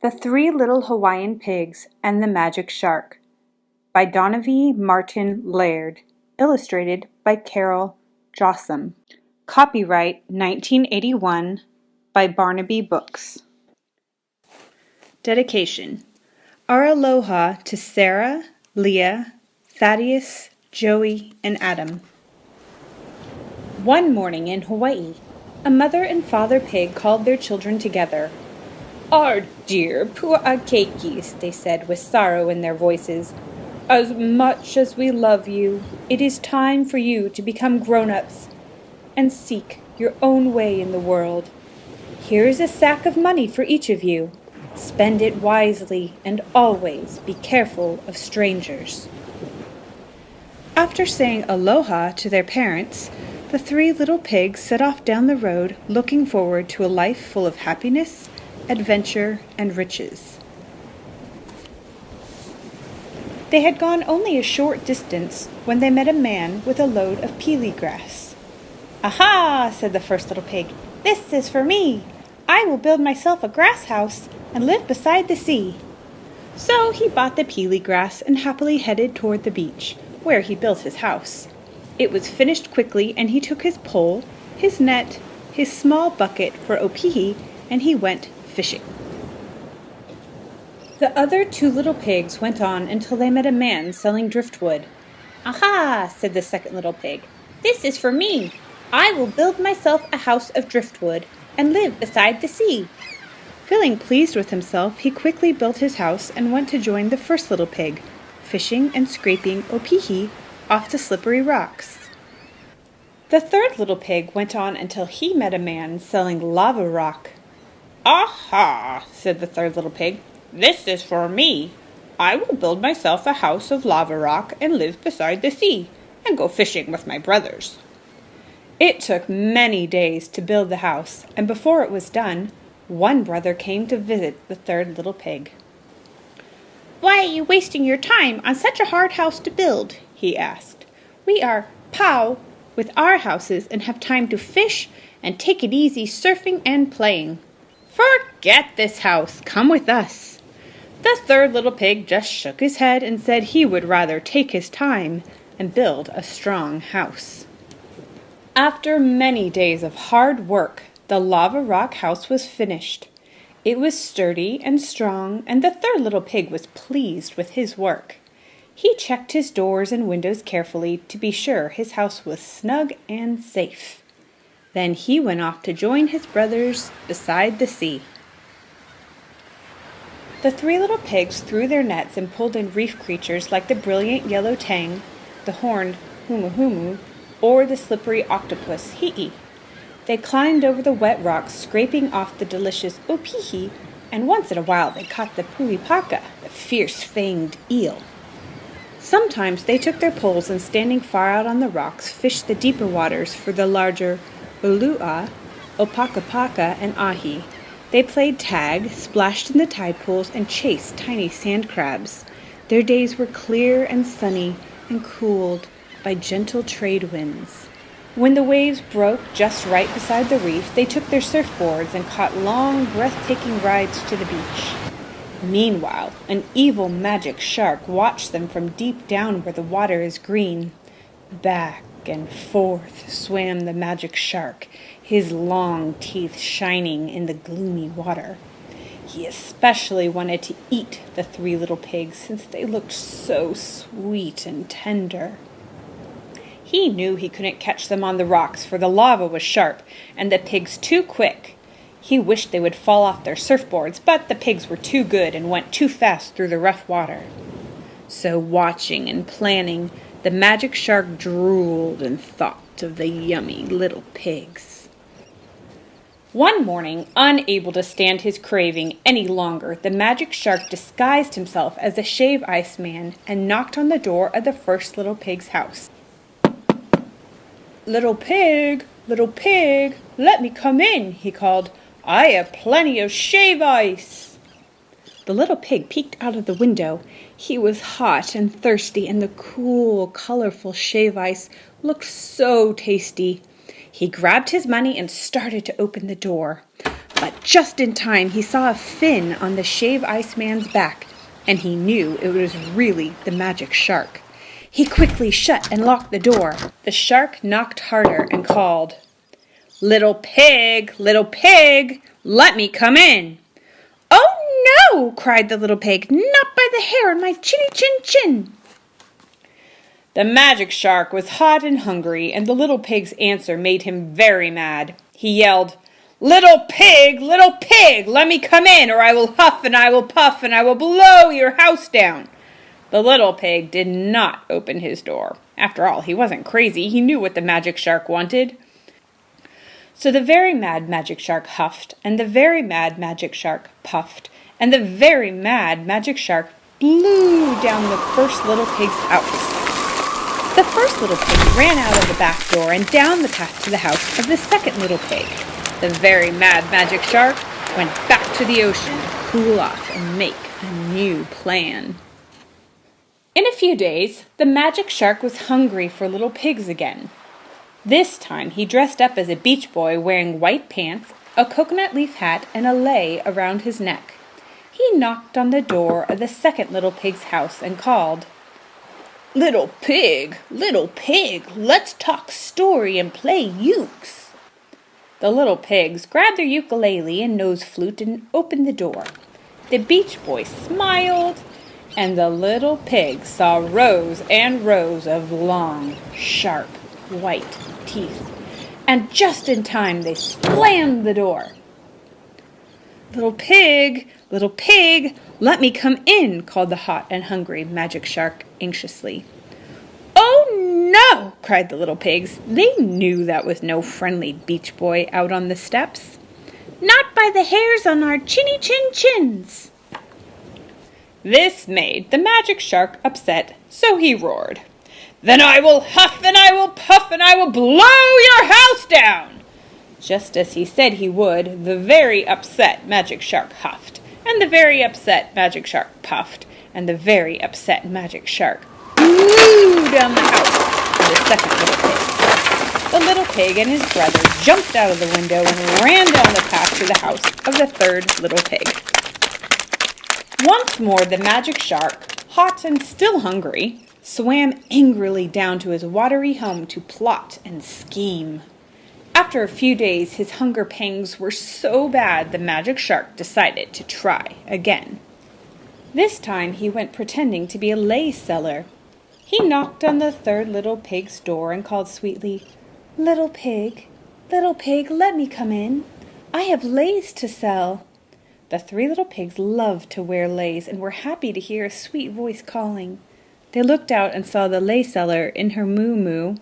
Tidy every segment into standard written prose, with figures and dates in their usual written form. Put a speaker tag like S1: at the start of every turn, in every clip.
S1: The Three Little Hawaiian Pigs and the Magic Shark by Donivee Martin Laird. Illustrated by Jossem. Copyright 1981 by Barnaby Books. Dedication. Our aloha to Sarah, Leah, Thaddeus, Joey, and Adam. One morning in Hawaii, a mother and father pig called their children together. "Our dear pua'akekis," they said with sorrow in their voices, "as much as we love you, it is time for you to become grown-ups and seek your own way in the world. Here is a sack of money for each of you. Spend it wisely and always be careful of strangers." After saying aloha to their parents, the three little pigs set off down the road looking forward to a life full of happiness, adventure, and riches. They had gone only a short distance when they met a man with a load of peely grass. "Aha!" said the first little pig. "This is for me. I will build myself a grass house and live beside the sea." So he bought the peely grass and happily headed toward the beach, where he built his house. It was finished quickly, and he took his pole, his net, his small bucket for opihi, and he went fishing. The other two little pigs went on until they met a man selling driftwood. "Aha!" said the second little pig. "This is for me. I will build myself a house of driftwood and live beside the sea." Feeling pleased with himself, he quickly built his house and went to join the first little pig, fishing and scraping opihi off the slippery rocks. The third little pig went on until he met a man selling lava rock. "Aha!" said the third little pig. "This is for me. I will build myself a house of lava rock and live beside the sea and go fishing with my brothers." It took many days to build the house, and before it was done, one brother came to visit the third little pig. "Why are you wasting your time on such a hard house to build?" he asked. "We are pow with our houses and have time to fish and take it easy surfing and playing. Forget this house. Come with us." The third little pig just shook his head and said he would rather take his time and build a strong house. After many days of hard work, the lava rock house was finished. It was sturdy and strong, and the third little pig was pleased with his work. He checked his doors and windows carefully to be sure his house was snug and safe. Then he went off to join his brothers beside the sea. The three little pigs threw their nets and pulled in reef creatures like the brilliant yellow tang, the horned humuhumu, or the slippery octopus hi'i. They climbed over the wet rocks, scraping off the delicious opihi, and once in a while they caught the puipaka, the fierce-fanged eel. Sometimes they took their poles and, standing far out on the rocks, fished the deeper waters for the larger ulua, opakapaka, and ahi. They played tag, splashed in the tide pools, and chased tiny sand crabs. Their days were clear and sunny and cooled by gentle trade winds. When the waves broke just right beside the reef, they took their surfboards and caught long, breathtaking rides to the beach. Meanwhile, an evil magic shark watched them from deep down where the water is green. Back and forth swam the magic shark, his long teeth shining in the gloomy water. He especially wanted to eat the three little pigs since they looked so sweet and tender. He knew he couldn't catch them on the rocks, for the lava was sharp and the pigs too quick. He wished they would fall off their surfboards, but the pigs were too good and went too fast through the rough water. So, watching and planning, the magic shark drooled and thought of the yummy little pigs. One morning, unable to stand his craving any longer, the magic shark disguised himself as a shave ice man and knocked on the door of the first little pig's house. Little pig, let me come in," he called. "I have plenty of shave ice." The little pig peeked out of the window. He was hot and thirsty, and the cool, colorful shave ice looked so tasty. He grabbed his money and started to open the door. But just in time he saw a fin on the Shave Ice Man's back, and he knew it was really the magic shark. He quickly shut and locked the door. The shark knocked harder and called, little pig, let me come in." "Oh no," cried the little pig, "not by the hair on my chinny chin chin." The magic shark was hot and hungry, and the little pig's answer made him very mad. He yelled, little pig, let me come in, or I will huff and I will puff and I will blow your house down." The little pig did not open his door. After all, he wasn't crazy. He knew what the magic shark wanted. So the very mad magic shark huffed, and the very mad magic shark puffed, and the very mad magic shark blew down the first little pig's house. The first little pig ran out of the back door and down the path to the house of the second little pig. The very mad magic shark went back to the ocean to cool off and make a new plan. In a few days, the magic shark was hungry for little pigs again. This time he dressed up as a beach boy wearing white pants, a coconut leaf hat, and a lei around his neck. He knocked on the door of the second little pig's house and called, little pig, let's talk story and play ukes." The little pigs grabbed their ukulele and nose flute and opened the door. The beach boy smiled, and the little pig saw rows and rows of long, sharp, white teeth. And just in time they slammed the door. Little pig, let me come in," called the hot and hungry magic shark anxiously. "Oh no," cried the little pigs. They knew that was no friendly beach boy out on the steps. "Not by the hairs on our chinny chin chins." This made the magic shark upset, so he roared, "Then I will huff and I will puff and I will blow your house down." Just as he said he would, the very upset magic shark huffed, and the very upset magic shark puffed, and the very upset magic shark blew down the house of the second little pig. The little pig and his brother jumped out of the window and ran down the path to the house of the third little pig. Once more the magic shark, hot and still hungry, swam angrily down to his watery home to plot and scheme. After a few days, his hunger pangs were so bad the magic shark decided to try again. This time he went pretending to be a lei seller. He knocked on the third little pig's door and called sweetly, little pig, let me come in. I have leis to sell." The three little pigs loved to wear leis and were happy to hear a sweet voice calling. They looked out and saw the lei seller in her moo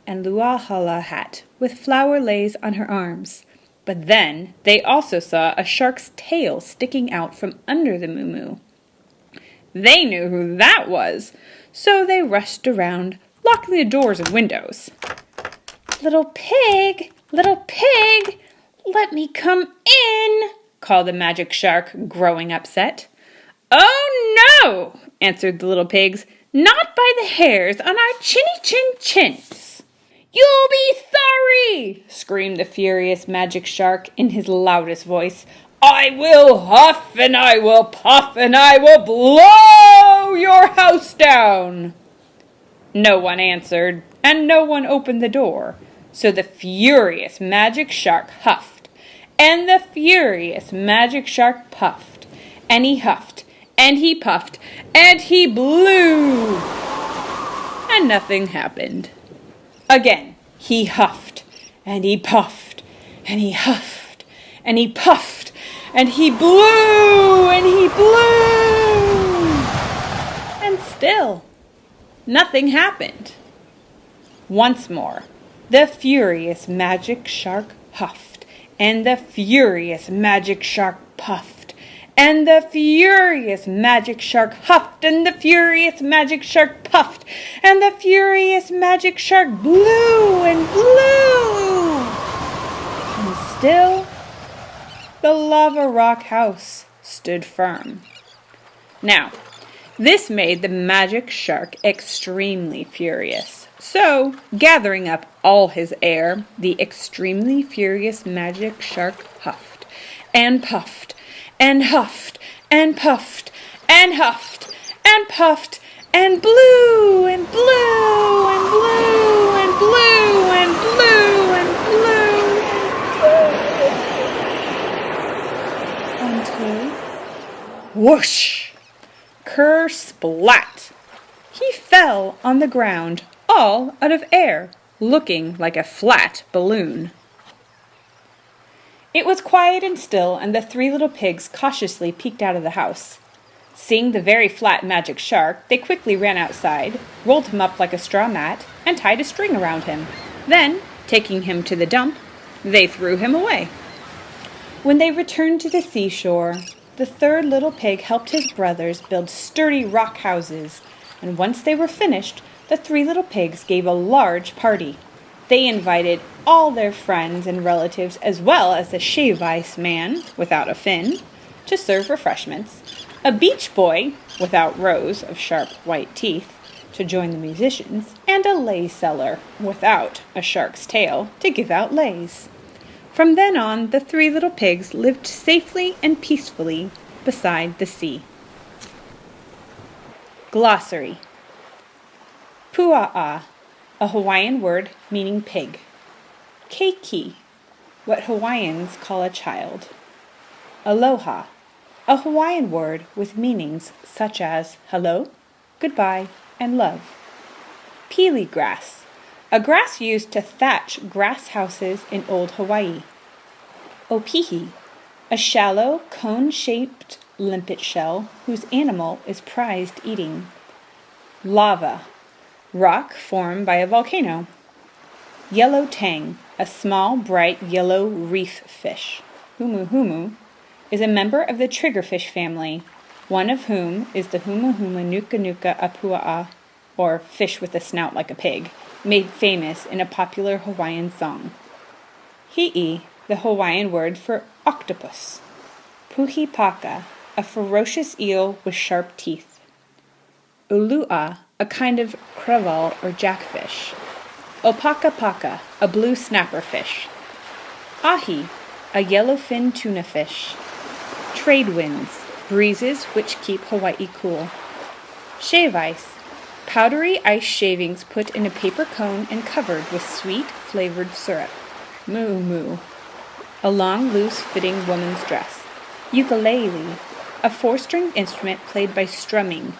S1: and luahala hat with flower leis on her arms. But then they also saw a shark's tail sticking out from under the moo. They knew who that was, so they rushed around, locking the doors and windows. Little pig, let me come in," called the magic shark, growing upset. "Oh no," answered the little pigs, "not by the hairs on our chinny chin chins." "You'll be sorry," screamed the furious magic shark in his loudest voice. "I will huff and I will puff and I will blow your house down." No one answered, and no one opened the door, so the furious magic shark huffed, and the furious magic shark puffed, and he huffed, and he puffed, and he blew, and nothing happened. Again, he huffed, and he puffed, and he huffed, and he puffed, and he blew, and he blew, and still nothing happened. Once more, the furious magic shark huffed, and the furious magic shark puffed, and the furious magic shark huffed, and the furious magic shark puffed, and the furious magic shark blew and blew. And still, the lava rock house stood firm. Now, this made the magic shark extremely furious. So, gathering up all his air, the extremely furious magic shark huffed, and puffed, and huffed, and puffed, and huffed, and puffed, and blew, and blew, and blew, and blew, and blew, and blew, and blew, until whoosh! Ker splat! He fell on the ground, all out of air, looking like a flat balloon. It was quiet and still, and the three little pigs cautiously peeked out of the house. Seeing the very flat magic shark, they quickly ran outside, rolled him up like a straw mat, and tied a string around him. Then, taking him to the dump, they threw him away. When they returned to the seashore, the third little pig helped his brothers build sturdy rock houses, and once they were finished, the three little pigs gave a large party. They invited all their friends and relatives, as well as the shave-ice man, without a fin, to serve refreshments, a beach boy, without rows of sharp white teeth, to join the musicians, and a lay seller, without a shark's tail, to give out lays. From then on, the three little pigs lived safely and peacefully beside the sea. Glossary. Pua'a, a Hawaiian word meaning pig. Keiki, what Hawaiians call a child. Aloha, a Hawaiian word with meanings such as hello, goodbye, and love. Pili grass, a grass used to thatch grass houses in old Hawaii. Opihi, a shallow, cone-shaped limpet shell whose animal is prized eating. Lava, rock formed by a volcano. Yellow tang, a small, bright yellow reef fish. Humu humu is a member of the triggerfish family, one of whom is the humu humu nuka nuka apua'a, or fish with a snout like a pig, made famous in a popular Hawaiian song. Hi'i, the Hawaiian word for octopus. Puhipaka, a ferocious eel with sharp teeth. Ulua, a kind of creval or jackfish. Opakapaka, a blue snapper fish. Ahi, a yellowfin tuna fish. Trade winds, breezes which keep Hawaii cool. Shave ice, powdery ice shavings put in a paper cone and covered with sweet, flavored syrup. Moo, a long, loose-fitting woman's dress. Ukulele, a four-stringed instrument played by strumming.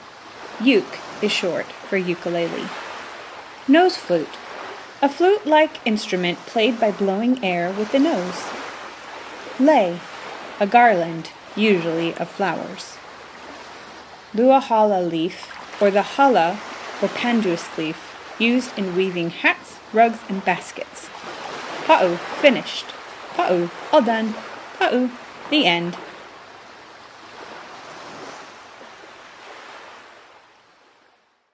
S1: Uke is short for ukulele. Nose flute, a flute-like instrument played by blowing air with the nose. Lei, a garland, usually of flowers. Luahala leaf, or the hala or pandanus leaf, used in weaving hats, rugs, and baskets. Pa'u, finished. Pa'u, all done. Pa'u, the end.